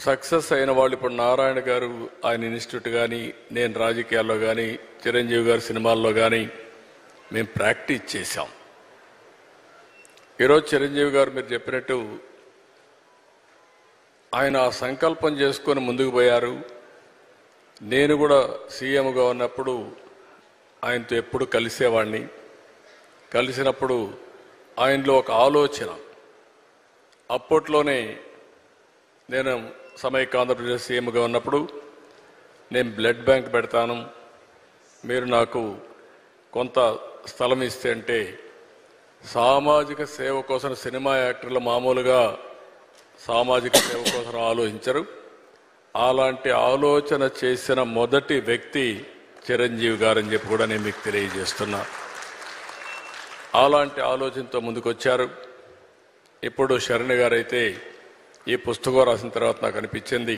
Success అయిన వాళ్ళు ఇప్పుడు నారాయణ గారు ఆయన ఇన్స్టిట్యూట్ కానీ, నేను రాజకీయాల్లో కానీ, చిరంజీవి గారి సినిమాల్లో కానీ మేము ప్రాక్టీస్ చేశాం. ఈరోజు చిరంజీవి గారు మీరు చెప్పినట్టు ఆయన ఆ సంకల్పం చేసుకొని ముందుకు పోయారు. నేను కూడా సీఎంగా ఉన్నప్పుడు ఆయనతో ఎప్పుడు కలిసేవాడిని. కలిసినప్పుడు ఆయనలో ఒక ఆలోచన, అప్పట్లోనే నేను సమైక్య ఆంధ్రప్రదేశ్ సీఎంగా ఉన్నప్పుడు నేను బ్లడ్ బ్యాంక్ పెడతాను, మీరు నాకు కొంత స్థలం ఇస్తే అంటే, సామాజిక సేవ కోసం సినిమా యాక్టర్లు మామూలుగా సామాజిక సేవ కోసం ఆలోచించరు. అలాంటి ఆలోచన చేసిన మొదటి వ్యక్తి చిరంజీవి గారని చెప్పి కూడా నేను మీకు తెలియజేస్తున్నా. అలాంటి ఆలోచనతో ముందుకొచ్చారు. ఇప్పుడు శరణ్ గారైతే ఈ పుస్తకం రాసిన తర్వాత నాకు అనిపించింది